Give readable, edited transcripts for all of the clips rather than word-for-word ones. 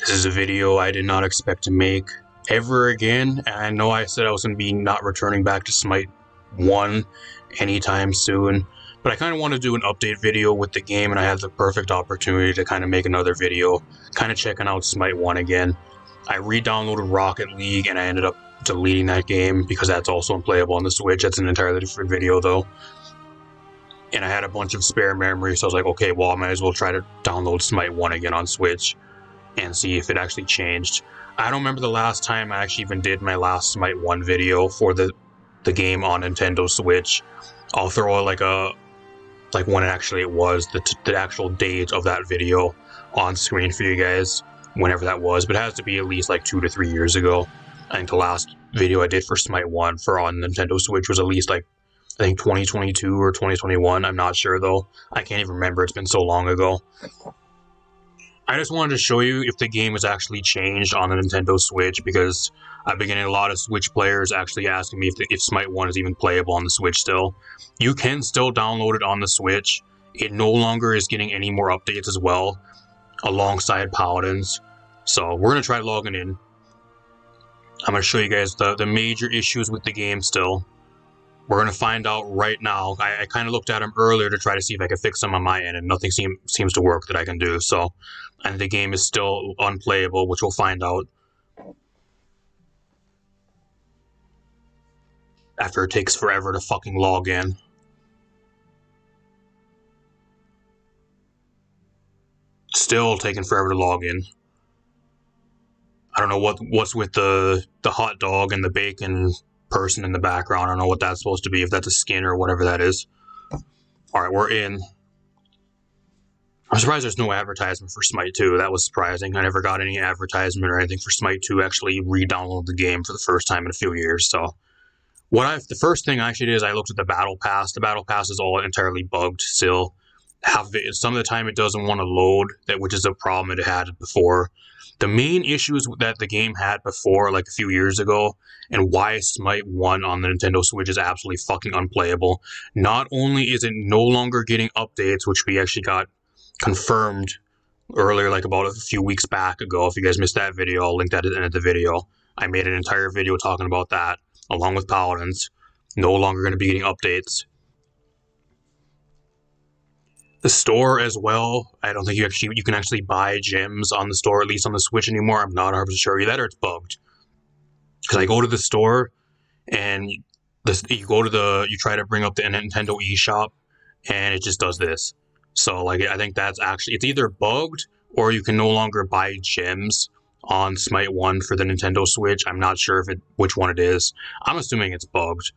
This is a video I did not expect to make ever again. And I know I said I was going to be not returning back to Smite 1 anytime soon, but I kind of want to do an update video with the game, and I had the perfect opportunity to kind of make another video, kind of checking out Smite 1 again. I re-downloaded Rocket League, and I ended up deleting that game because that's also unplayable on the Switch. That's an entirely different video, though. And I had a bunch of spare memory, so I was like, okay, well, I might as well try to download Smite 1 again on Switch and see if it actually changed. I don't remember the last time I actually even did my last Smite 1 video for the game on Nintendo Switch. I'll throw like when it was, the actual date of that video on screen for you guys, whenever that was, but it has to be at least like 2 to 3 years ago. I think the last video I did for Smite 1 for on Nintendo Switch was at least like, I think 2022 or 2021, I'm not sure though. I can't even remember, it's been so long ago. I just wanted to show you if the game has actually changed on the Nintendo Switch, because I've been getting a lot of Switch players actually asking me if Smite 1 is even playable on the Switch still. You can still download it on the Switch. It no longer is getting any more updates as well, alongside Paladins. So we're going to try logging in. I'm going to show you guys the major issues with the game still. We're going to find out right now. I kind of looked at them earlier to try to see if I could fix them on my end, and nothing seems to work that I can do. So, and the game is still unplayable, which we'll find out after it takes forever to fucking log in. Still taking forever to log in. I don't know what's with the hot dog and the bacon person in the background. I don't know what that's supposed to be, if that's a skin or whatever that is. Alright, we're in. I'm surprised there's no advertisement for Smite 2. That was surprising. I never got any advertisement or anything for Smite 2. Actually re-downloaded the game for the first time in a few years. So the first thing I actually did is I looked at the Battle Pass. The Battle Pass is all entirely bugged still. Some of the time it doesn't want to load, which is a problem it had before. The main issues that the game had before, like a few years ago, and why Smite 1 on the Nintendo Switch is absolutely fucking unplayable. Not only is it no longer getting updates, which we actually got confirmed earlier, like about a few weeks back ago. If you guys missed that video, I'll link that at the end of the video. I made an entire video talking about that, along with Paladins. No longer going to be getting updates. The store as well, I don't think you can actually buy gems on the store, at least on the Switch anymore. I'm not 100% sure either, or it's bugged. Because I go to the store, and you try to bring up the Nintendo eShop, and it just does this. So, like, I think that's actually, it's either bugged, or you can no longer buy gems on Smite 1 for the Nintendo Switch. I'm not sure which one it is. I'm assuming it's bugged.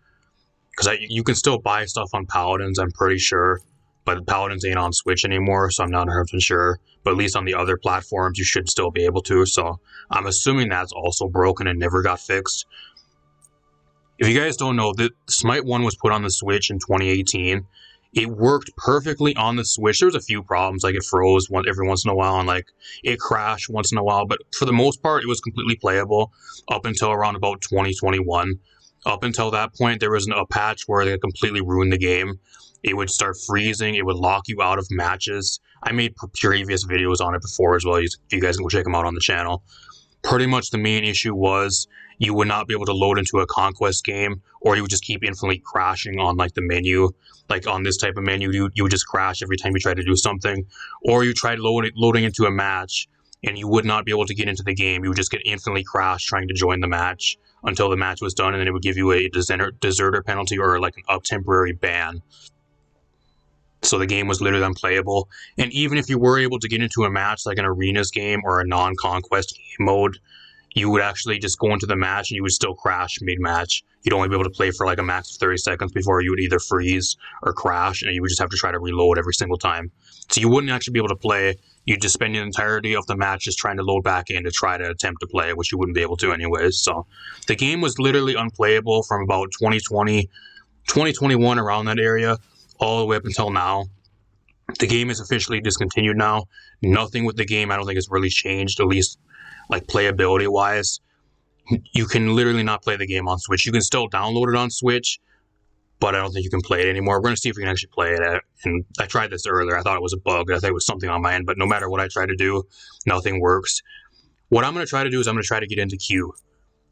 Because you can still buy stuff on Paladins, I'm pretty sure. But Paladins ain't on Switch anymore, so I'm not 100% sure. But at least on the other platforms, you should still be able to. So I'm assuming that's also broken and never got fixed. If you guys don't know, Smite 1 was put on the Switch in 2018. It worked perfectly on the Switch. There was a few problems, like it froze every once in a while, and like it crashed once in a while. But for the most part, it was completely playable up until around about 2021. Up until that point, there was a patch where they completely ruined the game. It would start freezing. It would lock you out of matches. I made previous videos on it before as well. You guys can go check them out on the channel. Pretty much the main issue was you would not be able to load into a conquest game, or you would just keep infinitely crashing on like the menu. Like on this type of menu, you would just crash every time you try to do something. Or you tried loading into a match, and you would not be able to get into the game. You would just get infinitely crashed trying to join the match until the match was done, and then it would give you a deserter penalty or like a temporary ban. So the game was literally unplayable. And even if you were able to get into a match, like an arenas game or a non-conquest game mode, you would actually just go into the match and you would still crash mid-match. You'd only be able to play for like a max of 30 seconds before you would either freeze or crash, and you would just have to try to reload every single time. So you wouldn't actually be able to play. You'd just spend the entirety of the match just trying to load back in to try to attempt to play, which you wouldn't be able to anyways. So the game was literally unplayable from about 2020, 2021, around that area, all the way up until now. The game is officially discontinued now. Nothing with the game I don't think has really changed, at least like playability wise. You can literally not play the game on Switch. You can still download it on Switch, but I don't think you can play it anymore. We're going to see if we can actually play it. And I tried this earlier. I thought it was a bug. I thought it was something on my end, but no matter what I try to do, nothing works. What I'm going to try to do is I'm going to try to get into queue.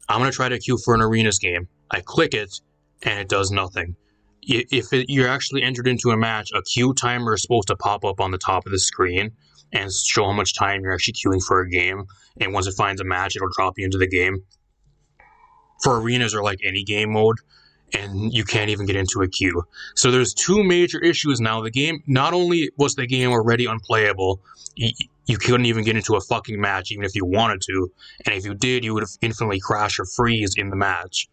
I'm going to try to queue for an arenas game. I click it, and it does nothing. If you're actually entered into a match, a queue timer is supposed to pop up on the top of the screen and show how much time you're actually queuing for a game. And once it finds a match, it'll drop you into the game. For arenas or like any game mode, and you can't even get into a queue. So there's two major issues now. The game, not only was the game already unplayable, you couldn't even get into a fucking match even if you wanted to, and if you did, you would have infinitely crash or freeze in the match,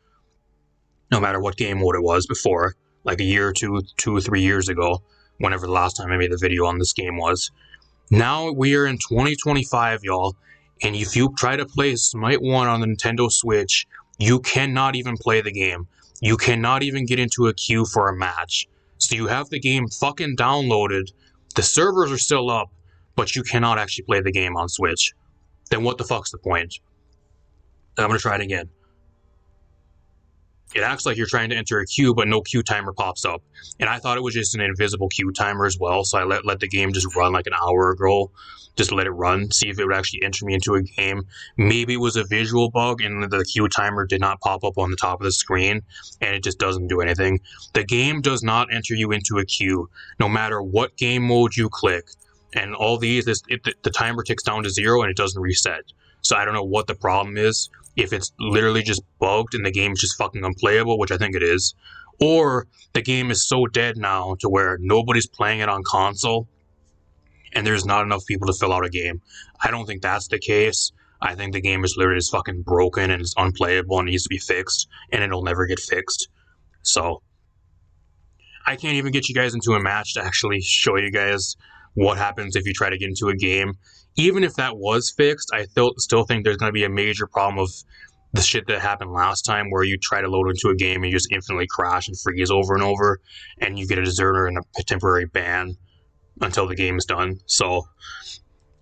no matter what game mode it was before, like a year or 2 or 3 years ago, whenever the last time I made the video on this game was. Now we are in 2025, y'all, and if you try to play Smite 1 on the Nintendo Switch, you cannot even play the game. You cannot even get into a queue for a match. So you have the game fucking downloaded, the servers are still up, but you cannot actually play the game on Switch. Then what the fuck's the point? I'm gonna try it again. It acts like you're trying to enter a queue, but no queue timer pops up. And I thought it was just an invisible queue timer as well, so I let the game just run like an hour ago. Just let it run, see if it would actually enter me into a game. Maybe it was a visual bug and the queue timer did not pop up on the top of the screen, and it just doesn't do anything. The game does not enter you into a queue, no matter what game mode you click. And all these, the timer ticks down to 0 and it doesn't reset. So I don't know what the problem is. If it's literally just bugged and the game's just fucking unplayable, which I think it is, or the game is so dead now to where nobody's playing it on console and there's not enough people to fill out a game. I don't think that's the case. I think the game is literally just fucking broken and it's unplayable and needs to be fixed, and it'll never get fixed. So I can't even get you guys into a match to actually show you guys what happens if you try to get into a game. Even if that was fixed, I still think there's going to be a major problem of the shit that happened last time where you try to load into a game and you just infinitely crash and freeze over and over, and you get a deserter and a temporary ban until the game is done. So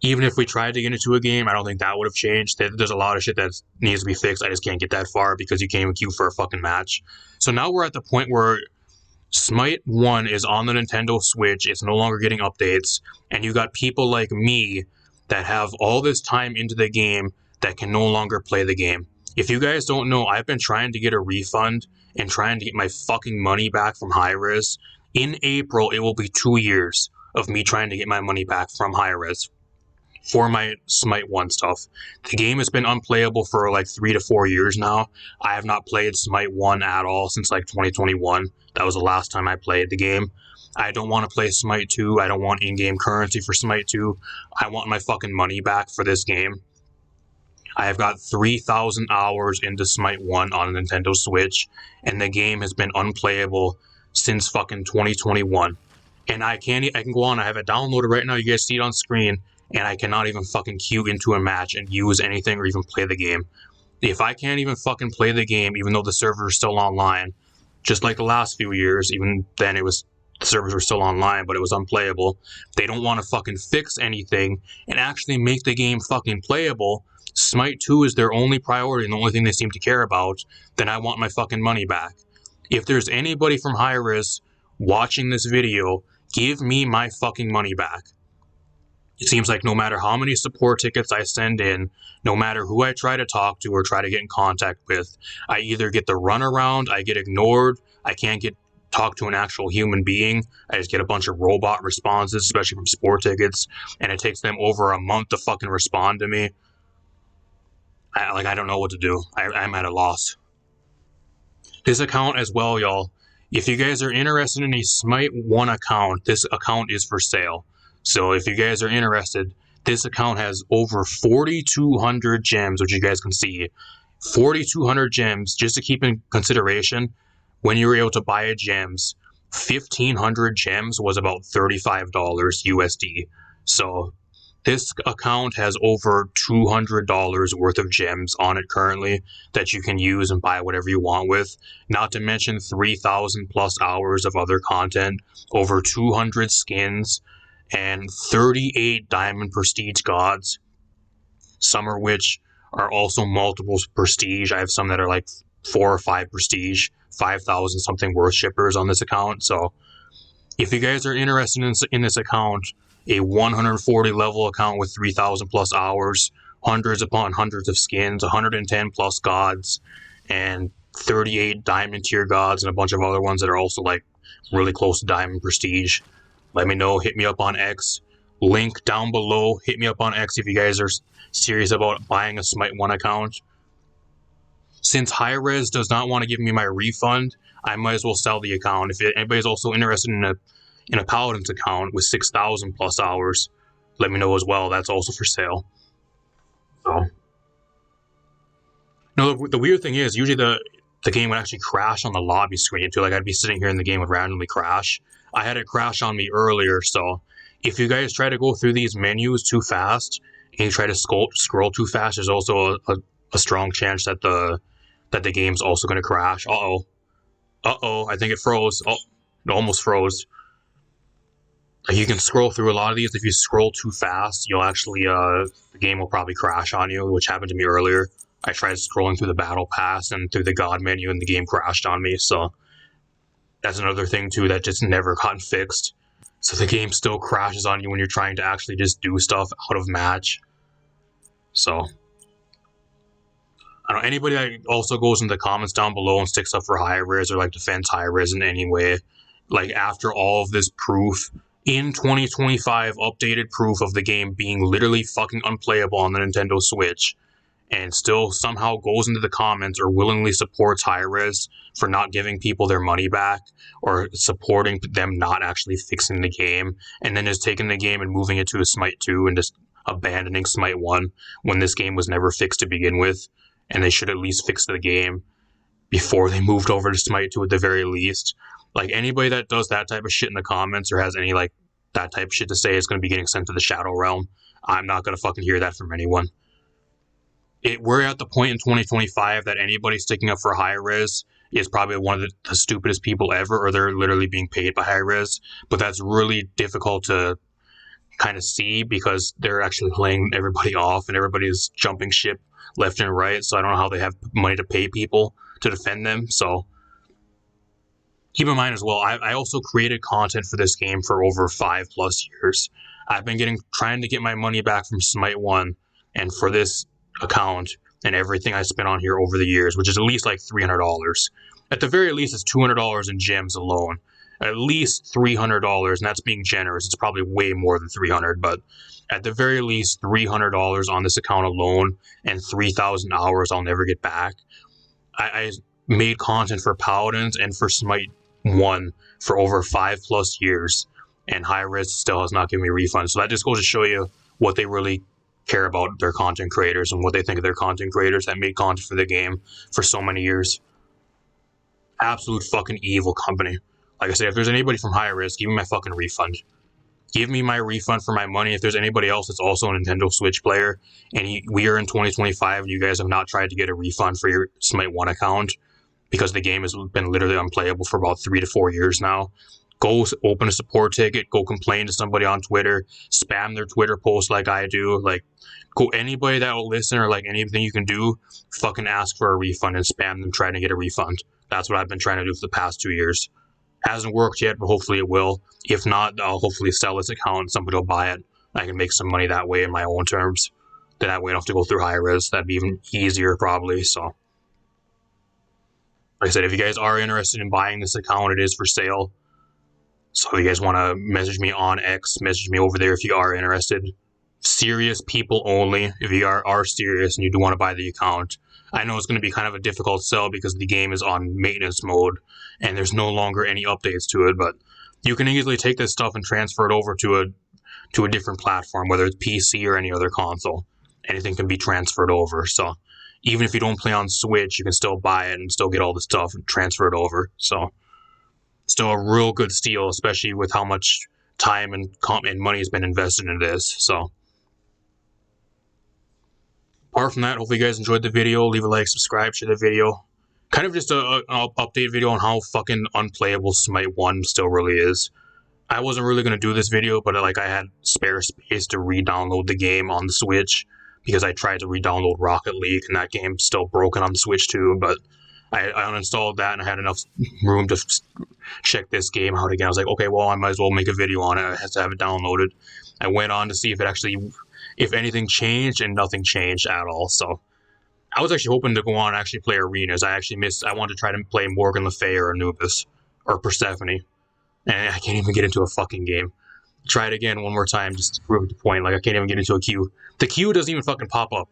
even if we tried to get into a game, I don't think that would have changed. There's a lot of shit that needs to be fixed. I just can't get that far because you can't even queue for a fucking match. So now we're at the point where Smite 1 is on the Nintendo Switch. It's no longer getting updates. And you got people like me that have all this time into the game that can no longer play the game. If you guys don't know, I've been trying to get a refund and trying to get my fucking money back from Hi-rez. In April, it will be 2 years of me trying to get my money back from Hi-rez for my Smite 1 stuff. The game has been unplayable for like 3 to 4 years now. I have not played Smite 1 at all since like 2021. That was the last time I played the game. I don't want to play Smite 2. I don't want in-game currency for Smite 2. I want my fucking money back for this game. I have got 3,000 hours into Smite 1 on Nintendo Switch, and the game has been unplayable since fucking 2021. And I can go on, I have it downloaded right now, you guys see it on screen, and I cannot even fucking queue into a match and use anything or even play the game. If I can't even fucking play the game, even though the server is still online, just like the last few years, even then the servers were still online, but it was unplayable. They don't want to fucking fix anything and actually make the game fucking playable. Smite 2 is their only priority and the only thing they seem to care about. Then I want my fucking money back. If there's anybody from Hi-rez watching this video, give me my fucking money back. It seems like no matter how many support tickets I send in, no matter who I try to talk to or try to get in contact with, I either get the runaround, I get ignored, I can't talk to an actual human being, I just get a bunch of robot responses, especially from support tickets, and it takes them over a month to fucking respond to me. I don't know what to do. I'm at a loss. This account as well, y'all. If you guys are interested in a Smite 1 account, this account is for sale. So if you guys are interested, this account has over 4,200 gems, which you guys can see. 4,200 gems, just to keep in consideration, when you were able to buy gems, 1,500 gems was about $35 USD. So this account has over $200 worth of gems on it currently that you can use and buy whatever you want with. Not to mention 3,000 plus hours of other content, over 200 skins, and 38 diamond prestige gods, some of which are also multiple prestige. I have some that are like 4 or 5 prestige, 5,000 something worshippers on this account. So if you guys are interested in this account, a 140 level account with 3,000 plus hours, hundreds upon hundreds of skins, 110 plus gods, and 38 diamond tier gods, and a bunch of other ones that are also like really close to diamond prestige. Let me know. Hit me up on X. Link down below. Hit me up on X if you guys are serious about buying a Smite 1 account. Since Hi-rez does not want to give me my refund, I might as well sell the account. If anybody's also interested in a Paladin's account with 6,000 plus hours, let me know as well. That's also for sale. So, no, the weird thing is usually the game would actually crash on the lobby screen too. Like I'd be sitting here and the game would randomly crash. I had it crash on me earlier, so if you guys try to go through these menus too fast and you try to scroll too fast, there's also a strong chance that the game's also going to crash. I think it froze. Oh, it almost froze. Like you can scroll through a lot of these. If you scroll too fast, you'll actually the game will probably crash on you, which happened to me earlier. I tried scrolling through the battle pass and through the god menu, and the game crashed on me. So that's another thing too that just never gotten fixed. So the game still crashes on you when you're trying to actually just do stuff out of match. So I don't know, anybody that also goes in the comments down below and sticks up for Hi-rez or like defends Hi-rez in any way, like after all of this proof in 2025, updated proof of the game being literally fucking unplayable on the Nintendo Switch, and still somehow goes into the comments or willingly supports Hi-rez for not giving people their money back or supporting them not actually fixing the game, and then just taking the game and moving it to a Smite 2 and just abandoning Smite 1 when this game was never fixed to begin with, and they should at least fix the game before they moved over to Smite 2 at the very least. Like anybody that does that type of shit in the comments or has any like that type of shit to say is going to be getting sent to the Shadow Realm. I'm not going to fucking hear that from anyone. We're at the point in 2025 that anybody sticking up for Hi-rez is probably one of the stupidest people ever, or they're literally being paid by Hi-rez. But that's really difficult to kind of see because they're actually laying everybody off and everybody's jumping ship left and right. So I don't know how they have money to pay people to defend them. So keep in mind as well, I also created content for this game for over 5+ years. I've been trying to get my money back from Smite 1 and for this account and everything I spent on here over the years, which is at least like $300. At the very least, it's $200 in gems alone. At least $300, and that's being generous. It's probably way more than $300, but at the very least $300 on this account alone and 3,000 hours I'll never get back. I made content for Paladins and for Smite 1 for over 5+ years, and Hi-rez still has not given me refunds. So that just goes to show you what they really care about their content creators and what they think of their content creators that made content for the game for so many years. Absolute fucking evil company. Like I said, if there's anybody from Hi-rez, give me my fucking refund. Give me my refund for my money. If there's anybody else that's also a Nintendo Switch player and we are in 2025 and you guys have not tried to get a refund for your Smite 1 account because the game has been literally unplayable for about 3 to 4 years now, go open a support ticket, go complain to somebody on Twitter, spam their Twitter post like I do. Like, go anybody that will listen or like anything you can do, fucking ask for a refund and spam them trying to get a refund. That's what I've been trying to do for the past 2 years. Hasn't worked yet, but hopefully it will. If not, I'll hopefully sell this account and somebody will buy it. I can make some money that way in my own terms. Then that way I don't have to go through Hi-rez. That'd be even easier probably. So, like I said, if you guys are interested in buying this account, it is for sale. So if you guys want to message me on X, message me over there if you are interested. Serious people only. If you are serious and you do want to buy the account. I know it's going to be kind of a difficult sell because the game is on maintenance mode and there's no longer any updates to it, but you can easily take this stuff and transfer it over to a different platform, whether it's PC or any other console. Anything can be transferred over. So even if you don't play on Switch, you can still buy it and still get all the stuff and transfer it over. So still a real good steal, especially with how much time and money has been invested in this. So apart from that, hopefully you guys enjoyed the video. Leave a like, subscribe, share the video. Kind of just an update video on how fucking unplayable Smite 1 still really is. I wasn't really going to do this video, but like I had spare space to re-download the game on the Switch because I tried to re-download Rocket League and that game's still broken on the Switch too, but I uninstalled that and I had enough room to check this game out again. I was like, okay, well, I might as well make a video on it. I had to have it downloaded. I went on to see if it actually if anything changed, and nothing changed at all. So I was actually hoping to go on and actually play arenas. I wanted to try to play Morgan Le Fay or Anubis or Persephone, and I can't even get into a fucking game. Try it again one more time just to prove the point. Like, I can't even get into a queue. The queue doesn't even fucking pop up.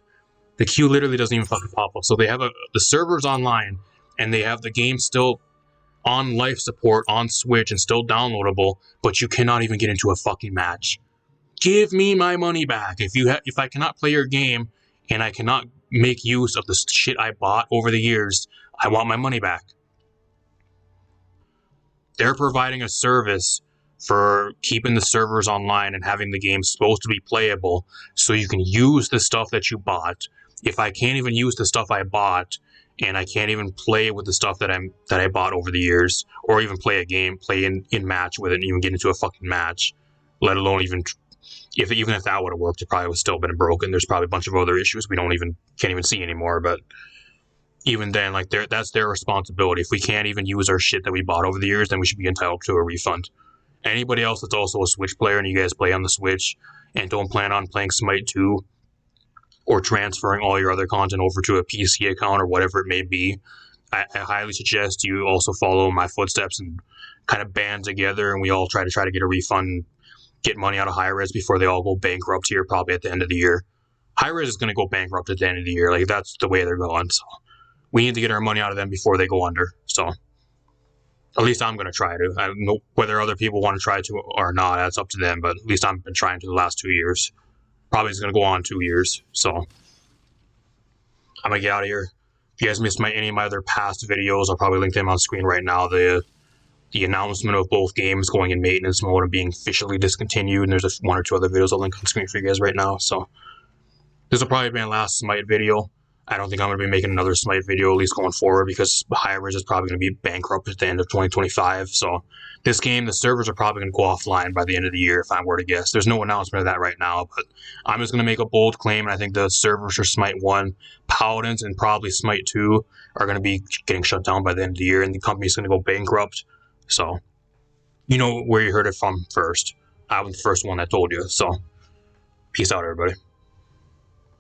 The queue literally doesn't even fucking pop up. So they have the servers online, and they have the game still on life support on Switch and still downloadable, but you cannot even get into a fucking match. Give me my money back. If I cannot play your game and I cannot make use of the shit I bought over the years, I want my money back. They're providing a service for keeping the servers online and having the game supposed to be playable so you can use the stuff that you bought. If I can't even use the stuff I bought and I can't even play with the stuff that I bought over the years, or even play a game, play in match with it, and even get into a fucking match, let alone even if that would have worked, it probably would still been broken. There's probably a bunch of other issues we can't even see anymore. But even then, like, that's their responsibility. If we can't even use our shit that we bought over the years, then we should be entitled to a refund. Anybody else that's also a Switch player and you guys play on the Switch and don't plan on playing Smite 2 or transferring all your other content over to a PC account or whatever it may be, I highly suggest you also follow my footsteps and kind of band together, and we all try to get a refund, get money out of Hi-rez before they all go bankrupt here probably at the end of the year. Hi-rez is going to go bankrupt at the end of the year. Like, that's the way they're going. So we need to get our money out of them before they go under. So at least I'm going to try to. I don't know whether other people want to try to or not. That's up to them. But at least I've been trying to the last 2 years. Probably is going to go on 2 years. So I'm going to get out of here. If you guys missed any of my other past videos, I'll probably link them on screen right now. The announcement of both games going in maintenance mode and being officially discontinued. And there's one or two other videos I'll link on screen for you guys right now. So this will probably be my last Smite video. I don't think I'm going to be making another Smite video, at least going forward, because Hi-rez is probably going to be bankrupt at the end of 2025. So this game, the servers are probably going to go offline by the end of the year, if I were to guess. There's no announcement of that right now, but I'm just going to make a bold claim, and I think the servers for Smite 1, Paladins, and probably Smite 2 are going to be getting shut down by the end of the year, and the company's going to go bankrupt. So you know where you heard it from first. I was the first one that told you. So peace out, everybody.